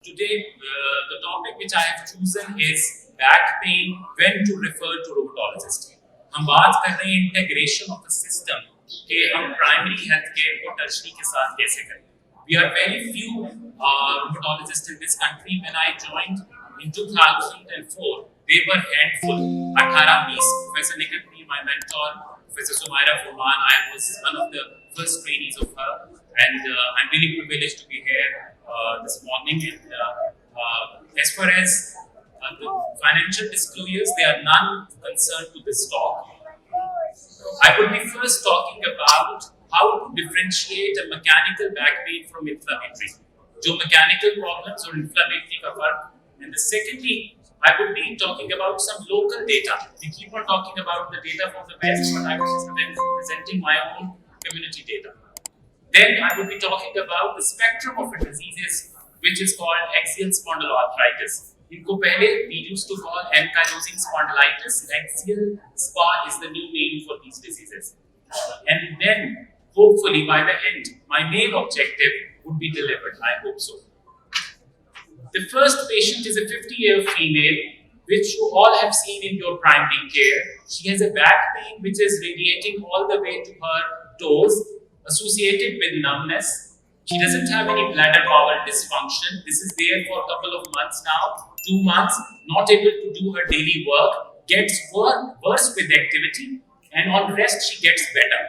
Today, the topic which I have chosen is back pain when to refer to rheumatologist. हम बात कर रहे हैं इंटीग्रेशन ऑफ द सिस्टम कि हम प्राइमरी हेल्थ केयर को टर्शरी के साथ कैसे करें. We are very few rheumatologists in this country. When I joined in 2004, they were handful. 18-20. Professor Nikatni, my mentor, Professor Sumaira Furman, I was one of the first trainees of her, and I'm really privileged to be here this morning. And as far as the financial disclosures, they are none concerned to this talk. I would be first talking about how to differentiate a mechanical back pain from inflammatory. जो mechanical problems or inflammatory का फर्क. And the secondly, I would be talking about some local data. We keep on talking about the data from the West, but I was presenting my own community data. Then I will be talking about the spectrum of diseases, which is called axial spondyloarthritis. इनको पहले we used to call ankylosing spondylitis. Axial SPA is the new name for these diseases. And then, hopefully, by the end, my main objective would be delivered. I hope so. The first patient is a 50-year female, which you all have seen in your primary care. She has a back pain which is radiating all the way to her toes, associated with numbness. She doesn't have any bladder bowel dysfunction. This is there for a couple of months now, 2 months, not able to do her daily work, gets worse with activity, and on rest she gets better.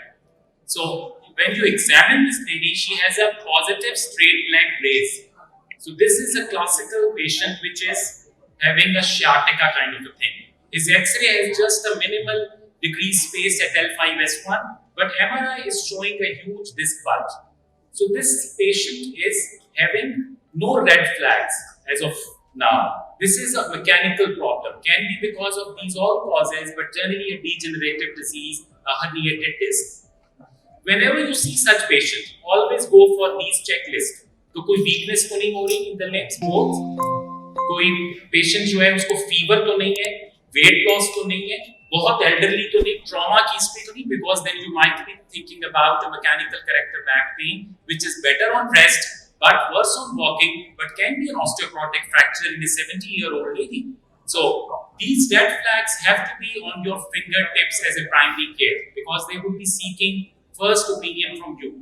So when you examine this lady, she has a positive straight leg raise. So this is a classical patient which is having a sciatica kind of a thing. His X-ray has just a minimal degree space at L5S1, but MRI is showing a huge disc bulge. So this patient is having no red flags as of now. This is a mechanical problem. Can be because of these all causes, but generally a degenerative disease, a herniated disc. Whenever you see such patient, always go for these checklists. तो कोई weakness तो नहीं हो रही in the legs both, कोई patient जो है उसको फीवर तो नहीं है, वेट लॉस तो नहीं है, बहुत एल्डरली तो नहीं, ट्रॉमा की हिस्ट्री तो नहीं, because then you might be thinking about the mechanical character back pain, which is better on rest but worse on walking, but can be an osteoporotic fracture in a 70-year-old lady. So these red flags have to be on your fingertips as a primary care, because they would be seeking first opinion from you.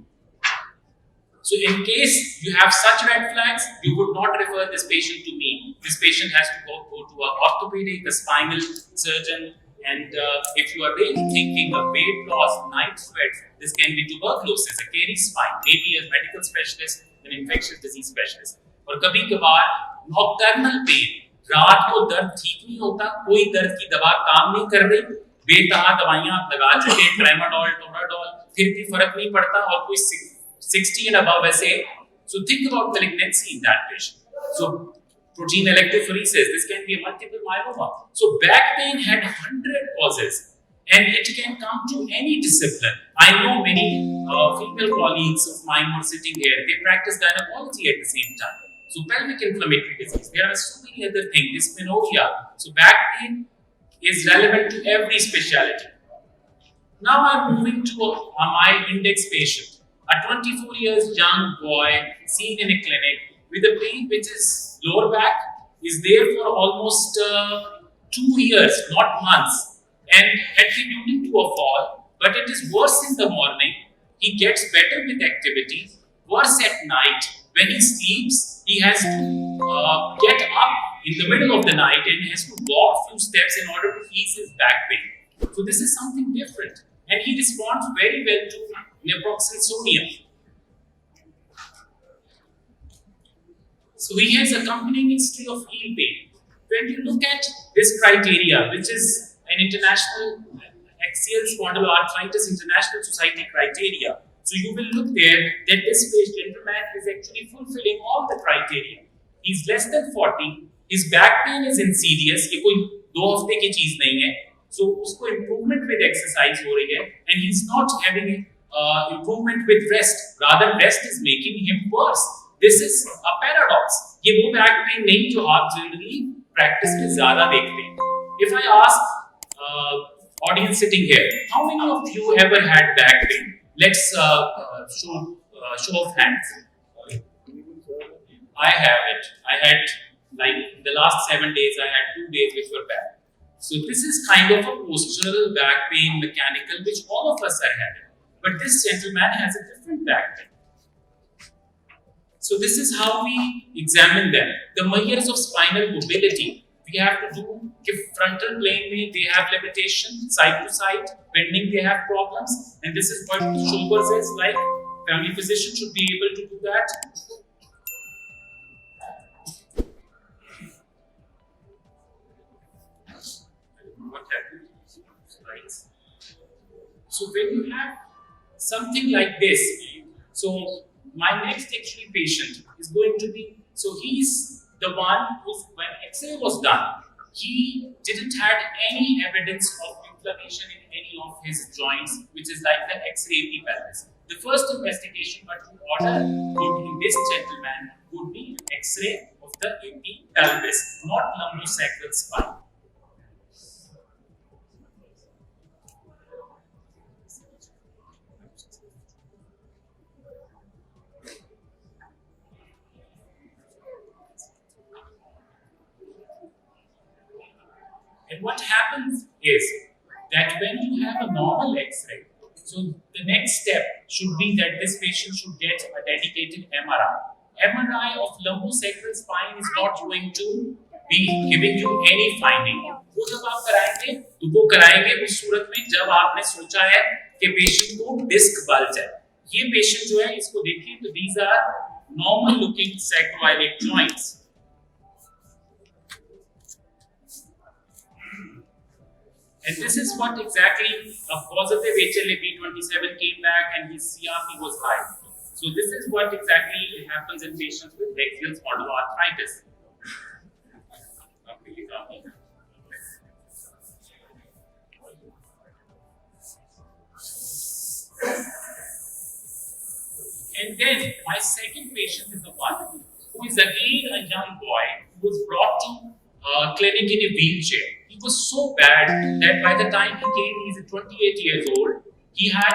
So in case you have such red flags, you would not refer this patient to me. This patient has to go to an orthopedic, a spinal surgeon, and if you are really thinking of weight loss, night sweats, this can be tuberculosis, a caries spine, maybe a medical specialist, an infectious disease specialist. और कभी कभार nocturnal pain, रात को दर्द ठीक नहीं होता, कोई दर्द की दवा काम नहीं कर रही, बेतहा दवाइयां आप लगा चुके, ट्रेमाडोल, टोराडोल, फिर भी फर्क नहीं पड़ता, और कोई 60 and above essay. So think about malignancy in that patient. So protein electrophoresis, this can be a multiple myeloma. So back pain had 100 causes, and it can come to any discipline. I know many female colleagues of mine who are sitting here, they practice gynecology at the same time. So pelvic inflammatory disease, there are so many other things, dysmenorrhea. So back pain is relevant to every specialty. Now I'm moving to my index patient. A 24 years young boy seen in a clinic with a pain which is lower back, is there for almost 2 years, not months, and attributing to a fall, but it is worse in the morning. He gets better with activity, worse at night. When he sleeps, he has to get up in the middle of the night and has to walk a few steps in order to ease his back pain. So this is something different, and he responds very well to naproxen. So he has accompanying history of heel pain. When you look at this criteria, which is an international axial spondyloarthritis international society criteria, so you will look there that this gentleman is actually fulfilling all the criteria. He's less than 40. His back pain is insidious. ये कोई 2 हफ्ते की चीज नहीं है. So उसको improvement with exercise हो रही है, and he's not having improvement with rest. Rather, rest is making him worse. This is a paradox. ये वो back pain नहीं जो आप generally practice में ज़्यादा देखते हैं. If I ask audience sitting here, how many of you ever had back pain? Let's show of hands. I have it. I had, like, the last 7 days, I had 2 days which were bad. So this is kind of a postural back pain, mechanical, which all of us are having. But this gentleman has a different back pain. So this is how we examine them. The measures of spinal mobility, we have to do, if frontal plane may they have limitation, side to side, bending they have problems, and this is what Schobers is like. Family physician should be able to do that. What happened? Right. So when you have something like this, so my next actually patient is going to be, so he's the one who, when X-ray was done, he didn't have any evidence of inflammation in any of his joints, which is like the X-ray pelvis. The first investigation but to order would in this gentleman would be X-ray of the AP pelvis, not lumbosacral spine. And what happens is that when you have a normal X-ray, so the next step should be that this patient should get a dedicated MRI. MRI of lumbosacral spine is not going to be giving you any finding. वो जब आप कराएंगे तो वो कराएंगे उस सूरत में जब आपने सोचा है कि पेशेंट को डिस्क बल्ज है. ये पेशेंट जो है इसको देखिए तो these are normal looking sacroiliac joints. And this is what exactly a positive HLA-B27 came back and his CRP was high. So this is what exactly happens in patients with axial spondyloarthritis. And then my second patient is the one who is again a young boy who was brought to clinic in a wheelchair. He was so bad that by the time he came, he's 28 years old. He had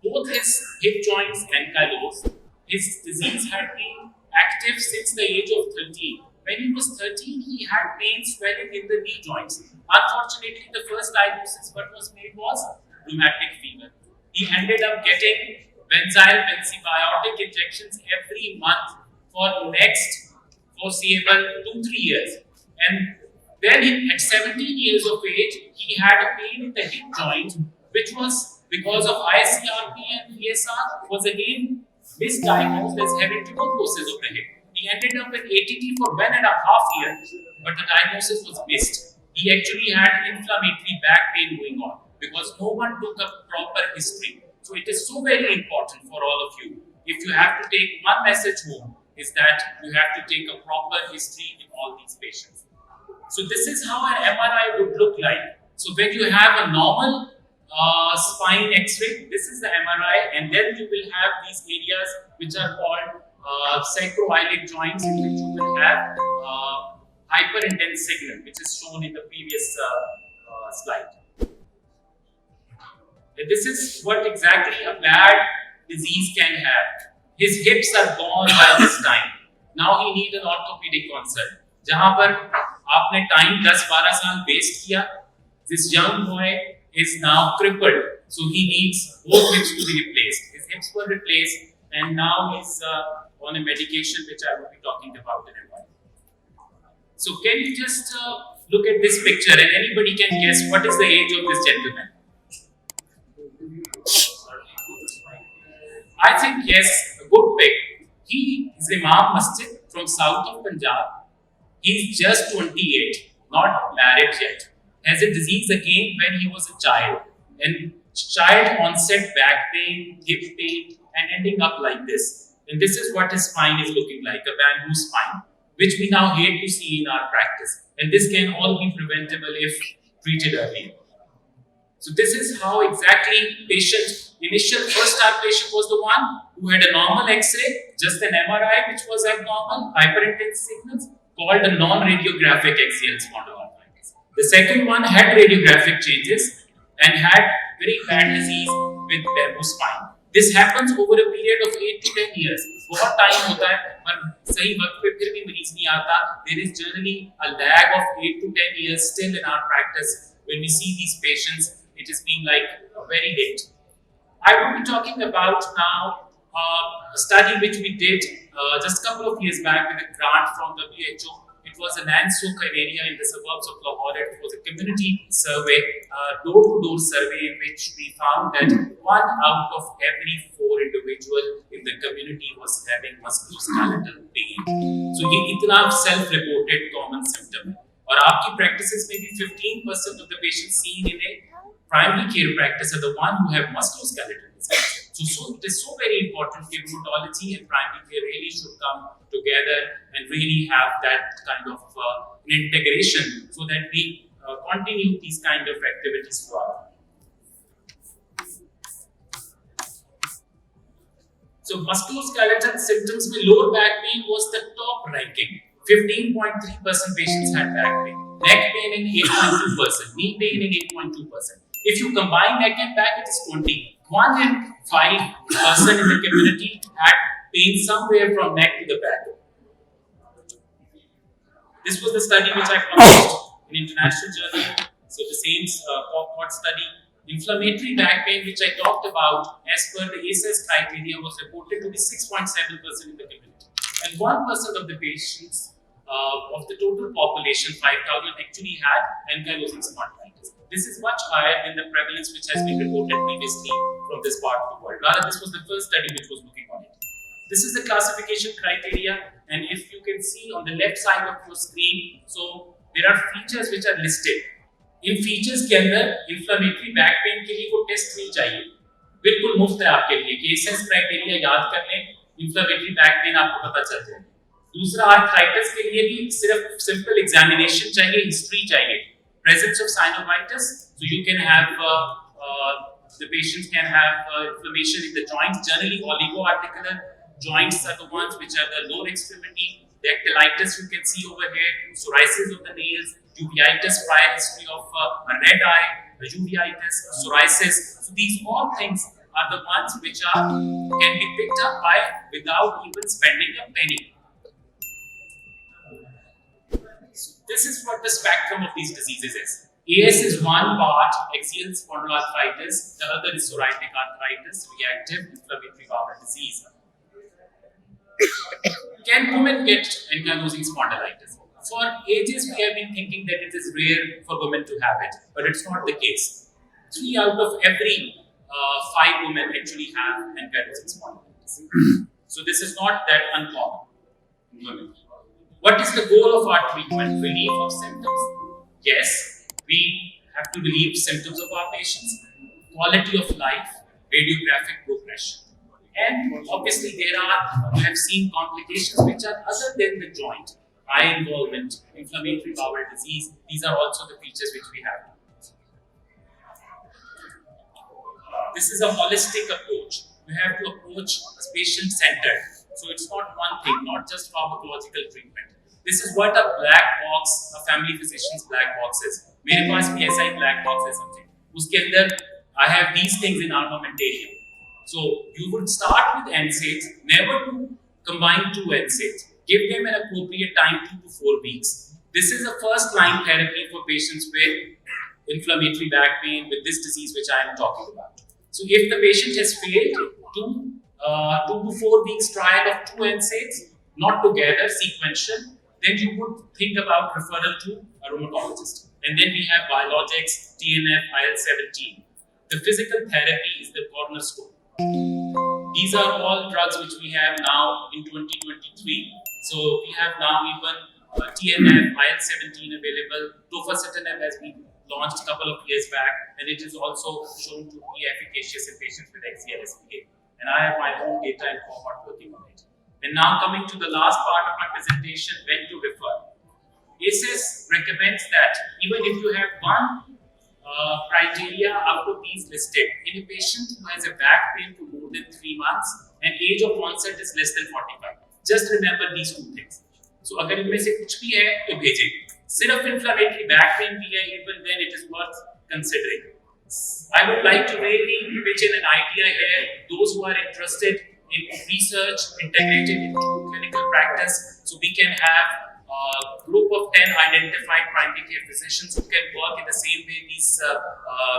both his hip joints ankylosed. His disease had been active since the age of 13. When he was 13, he had pain swelling in the knee joints. Unfortunately, the first diagnosis what was made was rheumatic fever. He ended up getting benzyl benzibiotic injections every month for next foreseeable 2-3 years. And then at 17 years of age, he had a pain in the hip joint, which was because of ICRP and ESR was again misdiagnosed as having tuberculosis of the hip. He ended up in ATT for 1.5 years, but the diagnosis was missed. He actually had inflammatory back pain going on because no one took a proper history. So it is so very important for all of you. If you have to take one message home, is that you have to take a proper history in all these patients. So this is how an MRI would look like. So when you have a normal spine X-ray, this is the MRI, and then you will have these areas which are called sacroiliac joints, in which you will have hyperintense signal, which is shown in the previous slide. And this is what exactly a bad disease can have. His hips are gone by this time. Now he needs an orthopedic consult. जहाँ पर आपने time 10-12 साल waste किया, this young boy is now crippled, so he needs both hips to be replaced. His hips were replaced, and now he's on a medication which I will be talking about in a while. So can you just look at this picture, and anybody can guess what is the age of this gentleman? I think yes, a good pick. He is Imam Masjid from south of Punjab. He's just 28, not married yet. Has a disease again when he was a child, and child onset back pain, hip pain, and ending up like this. And this is what his spine is looking like, a bamboo spine, which we now hate to see in our practice. And this can all be preventable if treated early. So this is how exactly initial first time patient was the one who had a normal X-ray, just an MRI which was abnormal, hyperintense signals, called a non-radiographic axial spondyloarthritis. The second one had radiographic changes and had very bad disease with bamboo spine. This happens over a period of 8 to 10 years. बहुत time होता है पर सही वक्त पे फिर भी मरीज नहीं आता. There is generally a lag of 8 to 10 years still in our practice. When we see these patients, it is being like very late. I will be talking about now a study which we did just a couple of years back with a grant from WHO. It was an Ansuk area in the suburbs of Lahore. It was a community survey, door-to-door survey, in which we found that 1 out of every 4 individual in the community was having musculoskeletal pain. So ये इतना self-reported common symptom है. और आपकी practices में भी 15% of the patients seen in a primary care practice are the one who have musculoskeletal disease. So it is so very important that rheumatology and primary care really should come together and really have that kind of an integration so that we continue these kind of activities throughout. So musculoskeletal symptoms में lower back pain was the top ranking. 15.3% patients had back pain. Neck pain in 8.2%. Knee pain in 8.2%. If you combine neck and back, it is 20. 1 in 5 person in the community had pain somewhere from neck to the back. This was the study which I published in International Journal. So the same cohort study. Inflammatory back pain, which I talked about, as per the ACES criteria, was reported to be 6.7% in the community. And 1% of the patients of the total population, 5,000, actually had ankylosing spondylitis. This is much higher than the prevalence which has been reported previously from this part of the world. Rather, this was the first study which was looking on it. This is the classification criteria, and if you can see on the left side of your screen, so there are features which are listed. In features के अंदर inflammatory back pain के लिए कोई test नहीं चाहिए, बिल्कुल मुफ्त है आपके लिए. केसेस क्राइटेरिया याद कर लें, इन्फ्लेमेटरी बैक पेन आपको पता चल जाए. दूसरा, आर्थराइटिस के लिए भी सिर्फ सिंपल एग्जामिनेशन चाहिए, हिस्ट्री चाहिए. Presence of synovitis, so you can have the patients can have inflammation in the joints. Generally, oligoarticular joints are the ones which are the lower extremity. Dactylitis you can see over here, psoriasis of the nails, uveitis, prior history of a red eye, uveitis, psoriasis. So these all things are the ones which can be picked up by without even spending a penny. This is what the spectrum of these diseases is. AS is one part, axial spondyloarthritis, the other is psoriatic arthritis, reactive inflammatory bowel disease. Can women get ankylosing spondylitis? For ages, we have been thinking that it is rare for women to have it, but it's not the case. 3 out of every 5 women actually have ankylosing spondylitis. So this is not that uncommon in women. What is the goal of our treatment? Relief of symptoms? Yes, we have to relieve symptoms of our patients. Quality of life, radiographic progression. And obviously we have seen complications which are other than the joint. Eye involvement, inflammatory bowel disease, these are also the features which we have. This is a holistic approach. We have to approach patient-centered. So it's not one thing, not just pharmacological treatment. This is what a black box, a family physician's black box is. मेरे पास भी ऐसा ही black box है something. उसके अंदर I have these things in armamentarium. So you would start with NSAIDs, never to combine 2 NSAIDs. Give them an appropriate time, 2 to 4 weeks. This is a first line therapy for patients with inflammatory back pain with this disease which I am talking about. So if the patient has failed 2 to 4 weeks trial of 2 NSAIDs, not together, sequential, then you would think about referral to a rheumatologist. And then we have biologics, TNF, IL-17. The physical therapy is the cornerstone. These are all drugs which we have now in 2023. So we have now even TNF, IL-17 available. Tofacitinib has been launched a couple of years back, and it is also shown to be efficacious in patients with XCLSPA. And I have my own data and cohort working on it. And now coming to the last part of my presentation, when to refer. ACES recommends that even if you have one criteria out of these listed, in a patient who has a back pain for more than 3 months and age of onset is less than 45, just remember these 2 things. So अगर इनमें से कुछ भी है तो भेजें. सिर्फ inflammatory back pain भी है, even then it is worth considering. I would like to really pitch in an idea here. Those who are interested in research integrated into clinical practice. So we can have a group of 10 identified primary care physicians who can work in the same way this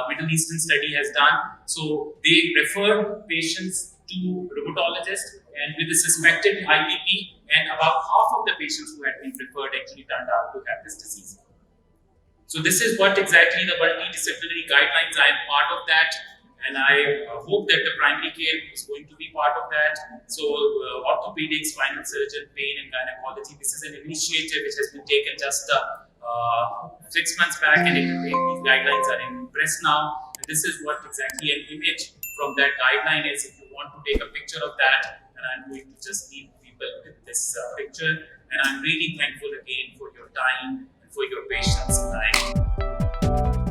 Middle Eastern study has done. So they refer patients to rheumatologists and with the suspected IBP, and about half of the patients who had been referred actually turned out to have this disease. So this is what exactly the multidisciplinary guidelines. I am part of that, and I hope that the primary care is going to be part of that. So orthopedics, spinal surgeon, pain and gynecology, this is an initiative which has been taken just 6 months back, and these guidelines are in press now. And this is what exactly an image from that guideline is. If you want to take a picture of that, and I'm going to just leave people with this picture. And I'm really thankful again for your time and for your patience.